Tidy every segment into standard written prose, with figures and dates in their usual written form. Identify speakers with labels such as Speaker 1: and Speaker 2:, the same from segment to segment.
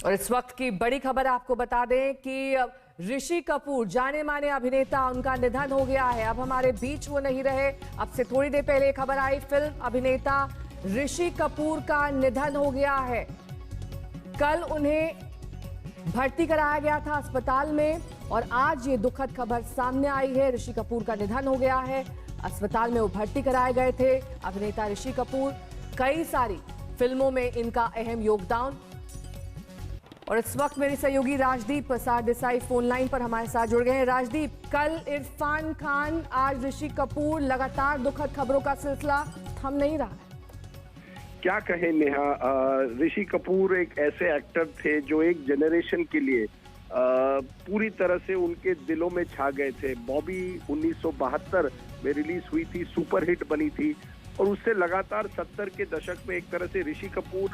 Speaker 1: और इस वक्त की बड़ी खबर आपको बता दें कि ऋषि कपूर, जाने माने अभिनेता, उनका निधन हो गया है। अब हमारे बीच वो नहीं रहे। अब से थोड़ी देर पहले खबर आई, फिल्म अभिनेता ऋषि कपूर का निधन हो गया है। कल उन्हें भर्ती कराया गया था अस्पताल में और आज ये दुखद खबर सामने आई है। ऋषि कपूर का निधन हो गया है। अस्पताल में वो भर्ती कराए गए थे। अभिनेता ऋषि कपूर, कई सारी फिल्मों में इनका अहम योगदान। और इस वक्त मेरे सहयोगी राजदीप सरदेसाई फोन लाइन पर हमारे साथ जुड़ गए हैं। राजदीप, कल इरफान खान, आज ऋषि कपूर, लगातार दुखद खबरों का सिलसिला थम नहीं रहा है।
Speaker 2: क्या कहें नेहा, ऋषि कपूर एक ऐसे एक्टर थे जो एक जनरेशन के लिए पूरी तरह से उनके दिलों में छा गए थे। बॉबी 1972 में रिलीज हुई थी, सुपरहिट बनी थी और उससे लगातार 70 के दशक में एक तरह से ऋषि कपूर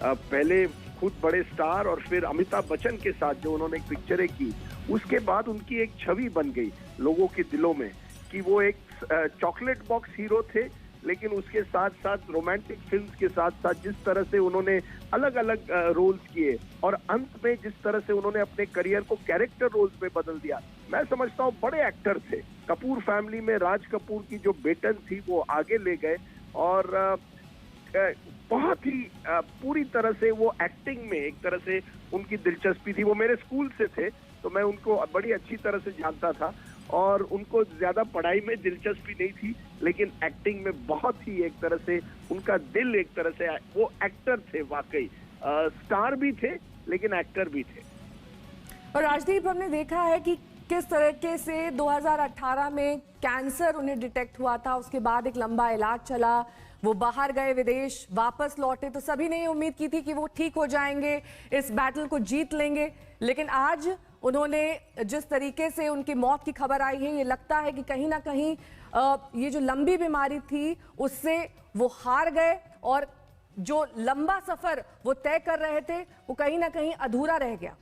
Speaker 2: पहले खुद बड़े स्टार और फिर अमिताभ बच्चन के साथ जो उन्होंने पिक्चरें की, उसके बाद उनकी एक छवि बन गई लोगों के दिलों में कि वो एक चॉकलेट बॉक्स हीरो थे। लेकिन उसके साथ साथ रोमांटिक फिल्म्स के साथ साथ जिस तरह से उन्होंने अलग अलग रोल्स किए और अंत में जिस तरह से उन्होंने अपने करियर को कैरेक्टर रोल्स में बदल दिया, मैं समझता हूँ बड़े एक्टर थे। कपूर फैमिली में राज कपूर की जो बेटन थी वो आगे ले गए और बहुत ही पूरी तरह से वो एक्टिंग में एक तरह से उनकी दिलचस्पी थी। वो मेरे स्कूल से थे तो मैं उनको बड़ी अच्छी तरह से जानता था और उनको ज्यादा पढ़ाई में दिलचस्पी नहीं थी, लेकिन एक्टिंग में बहुत ही एक तरह से उनका दिल, एक तरह से वो एक्टर थे वाकई। स्टार भी थे लेकिन एक्टर भी थे।
Speaker 1: और राजदीप, हमने देखा है कि किस तरीके से 2018 में कैंसर उन्हें डिटेक्ट हुआ था। उसके बाद एक लंबा इलाज चला, वो बाहर गए, विदेश वापस लौटे तो सभी ने उम्मीद की थी कि वो ठीक हो जाएंगे, इस बैटल को जीत लेंगे। लेकिन आज उन्होंने, जिस तरीके से उनकी मौत की खबर आई है, ये लगता है कि कहीं ना कहीं ये जो लंबी बीमारी थी उससे वो हार गए और जो लंबा सफर वो तय कर रहे थे वो कहीं ना कहीं अधूरा रह गया।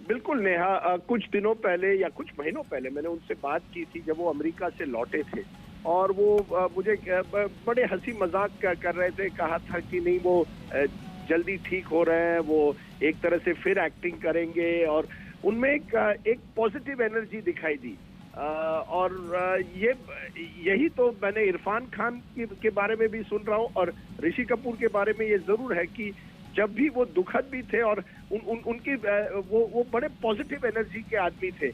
Speaker 2: बिल्कुल नेहा, कुछ दिनों पहले या कुछ महीनों पहले मैंने उनसे बात की थी जब वो अमेरिका से लौटे थे और वो मुझे बड़े हंसी मजाक कर रहे थे। कहा था कि नहीं, वो जल्दी ठीक हो रहे हैं, वो एक तरह से फिर एक्टिंग करेंगे और उनमें एक पॉजिटिव एनर्जी दिखाई दी। और यही तो मैंने इरफान खान के बारे में भी सुन रहा हूँ और ऋषि कपूर के बारे में ये जरूर है कि जब भी वो दुखद भी थे और उनकी वो बड़े पॉजिटिव एनर्जी के आदमी थे।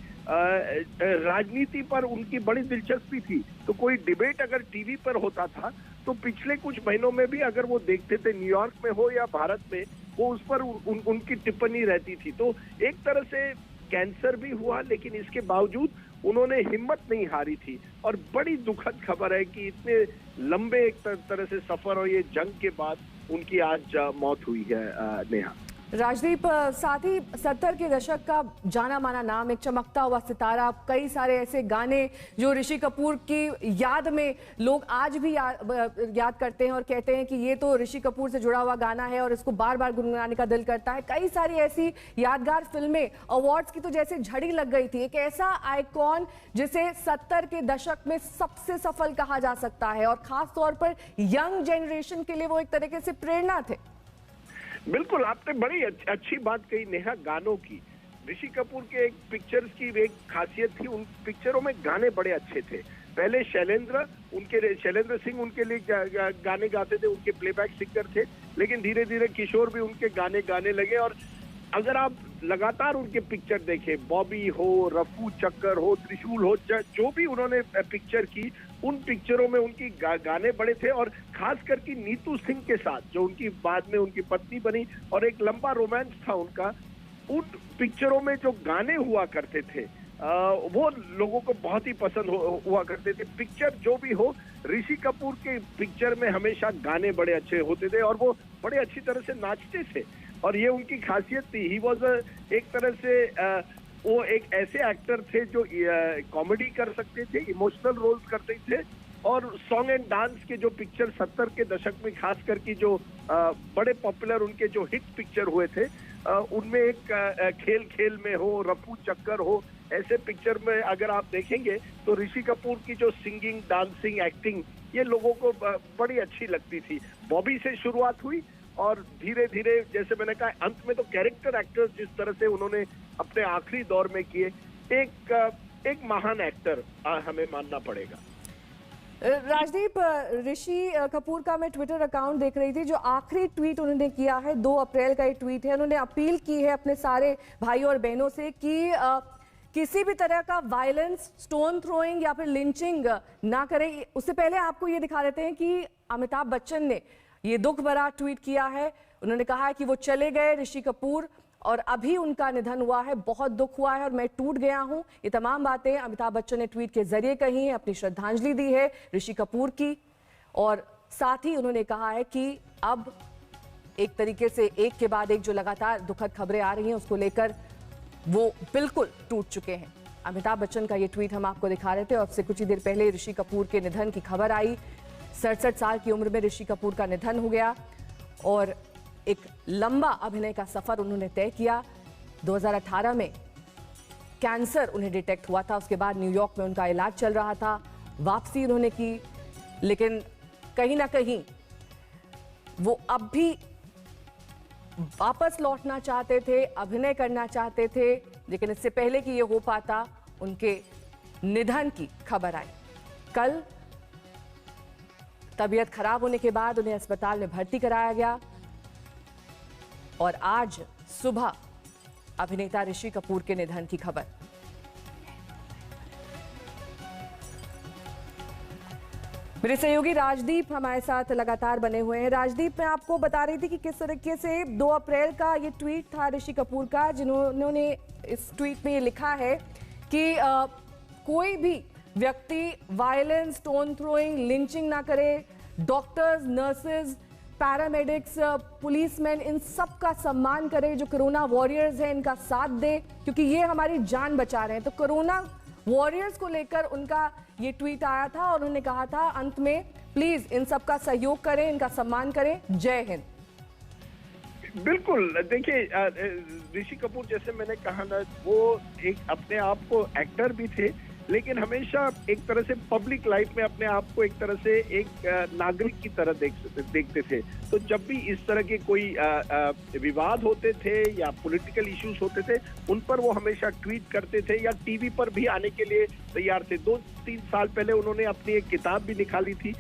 Speaker 2: राजनीति पर उनकी बड़ी दिलचस्पी थी, तो कोई डिबेट अगर टीवी पर होता था तो पिछले कुछ महीनों में भी अगर वो देखते थे, न्यूयॉर्क में हो या भारत में, वो उस पर उनकी टिप्पणी रहती थी। तो एक तरह से कैंसर भी हुआ लेकिन इसके बावजूद उन्होंने हिम्मत नहीं हारी थी। और बड़ी दुखद खबर है कि इतने लंबे एक तरह से सफर और ये जंग के बाद उनकी आज मौत हुई है नेहा।
Speaker 1: राजदीप, साथ ही 70 के दशक का जाना माना नाम, एक चमकता हुआ सितारा, कई सारे ऐसे गाने जो ऋषि कपूर की याद में लोग आज भी याद करते हैं और कहते हैं कि ये तो ऋषि कपूर से जुड़ा हुआ गाना है और इसको बार बार गुनगुनाने का दिल करता है। कई सारी ऐसी यादगार फिल्में, अवार्ड्स की तो जैसे झड़ी लग गई थी। एक ऐसा आइकॉन जिसे 70 के दशक में सबसे सफल कहा जा सकता है और खास तौर पर यंग जनरेशन के लिए वो एक तरीके से प्रेरणा थे।
Speaker 2: बिल्कुल, आपने बड़ी अच्छी बात कही नेहा। गानों की, ऋषि कपूर के एक पिक्चर्स की एक खासियत थी, उन पिक्चरों में गाने बड़े अच्छे थे। पहले शैलेंद्र सिंह उनके लिए गाने गाते थे, उनके प्लेबैक सिंगर थे, लेकिन धीरे धीरे किशोर भी उनके गाने गाने लगे। और अगर आप लगातार उनके पिक्चर देखें, बॉबी हो, रफू चक्कर हो, त्रिशूल हो, जो भी उन्होंने पिक्चर की, उन पिक्चरों में उनकी गाने बड़े थे। और खास करके नीतू सिंह के साथ जो उनकी बाद में उनकी पत्नी बनी और एक लंबा रोमांस था उनका, उन पिक्चरों में जो गाने हुआ करते थे वो लोगों को बहुत ही पसंद हुआ करते थे। पिक्चर जो भी हो, ऋषि कपूर के पिक्चर में हमेशा गाने बड़े अच्छे होते थे और वो बड़े अच्छी तरह से नाचते थे और ये उनकी खासियत थी। ही वॉज एक तरह से वो एक ऐसे एक्टर थे जो कॉमेडी कर सकते थे, इमोशनल रोल्स करते थे और सॉन्ग एंड डांस के जो पिक्चर 70 के दशक में खास करके जो बड़े पॉपुलर उनके जो हिट पिक्चर हुए थे, उनमें एक खेल खेल में हो, रफू चक्कर हो, ऐसे पिक्चर में अगर आप देखेंगे तो ऋषि कपूर की जो सिंगिंग, डांसिंग, एक्टिंग, ये लोगों को बड़ी अच्छी लगती थी। बॉबी से शुरुआत हुई और धीरे धीरे जैसे मैंने कहा अंत में तो कैरेक्टर एक्टर्स जिस तरह से उन्होंने अपने आखिरी दौर में किए, एक महान एक्टर हमें मानना पड़ेगा।
Speaker 1: राजदीप, ऋषि कपूर का मैं ट्विटर अकाउंट देख रही थी, जो आखिरी ट्वीट उन्होंने किया है 2 अप्रैल का ये ट्वीट है। उन्होंने अपील की है अपने सारे भाइयों और बहनों से कि किसी भी तरह का वायलेंस, स्टोन थ्रोइंग या फिर लिंचिंग ना करें। उससे पहले आपको ये दिखा देते हैं कि अमिताभ बच्चन ने ये दुख भरा ट्वीट किया है। उन्होंने कहा है कि वो चले गए ऋषि कपूर और अभी उनका निधन हुआ है, बहुत दुख हुआ है और मैं टूट गया हूं। ये तमाम बातें अमिताभ बच्चन ने ट्वीट के जरिए कही हैं, अपनी श्रद्धांजलि दी है ऋषि कपूर की। और साथ ही उन्होंने कहा है कि अब एक तरीके से एक के बाद एक जो लगातार दुखद खबरें आ रही हैं उसको लेकर वो बिल्कुल टूट चुके हैं। अमिताभ बच्चन का ये ट्वीट हम आपको दिखा रहे थे। और अब से कुछ ही देर पहले ऋषि कपूर के निधन की खबर आई। 67 साल की उम्र में ऋषि कपूर का निधन हो गया और एक लंबा अभिनय का सफर उन्होंने तय किया। 2018 में कैंसर उन्हें डिटेक्ट हुआ था, उसके बाद न्यूयॉर्क में उनका इलाज चल रहा था। वापसी उन्होंने की, लेकिन कहीं ना कहीं वो अब भी वापस लौटना चाहते थे, अभिनय करना चाहते थे, लेकिन इससे पहले कि ये हो पाता उनके निधन की खबर आई। कल तबीयत खराब होने के बाद उन्हें अस्पताल में भर्ती कराया गया और आज सुबह अभिनेता ऋषि कपूर के निधन की खबर। मेरे सहयोगी राजदीप हमारे साथ लगातार बने हुए हैं। राजदीप, मैं आपको बता रही थी कि किस तरीके से 2 अप्रैल का ये ट्वीट था ऋषि कपूर का, जिन्होंने इस ट्वीट में ये लिखा है कि कोई भी व्यक्ति वायलेंस, स्टोन थ्रोइंग, लिंचिंग ना करे। डॉक्टर्स, नर्सेज, पैरामेडिक्स, पुलिसमैन, इन सब का सम्मान करे। जो कोरोना वॉरियर्स हैं इनका साथ दे, क्योंकि ये हमारी जान बचा रहे हैं। तो कोरोना वॉरियर्स को लेकर उनका ये ट्वीट आया था और उन्होंने कहा था अंत में, प्लीज इन सब का सहयोग करें, इनका सम्मान करें। जय हिंद।
Speaker 2: बिल्कुल, देखिए ऋषि कपूर जैसे मैंने कहा ना, वो एक अपने आप को एक्टर भी थे, लेकिन हमेशा एक तरह से पब्लिक लाइफ में अपने आप को एक तरह से एक नागरिक की तरह देखते थे। तो जब भी इस तरह के कोई विवाद होते थे या पॉलिटिकल इश्यूज होते थे, उन पर वो हमेशा ट्वीट करते थे या टीवी पर भी आने के लिए तैयार थे। 2-3 साल पहले उन्होंने अपनी एक किताब भी निकाली थी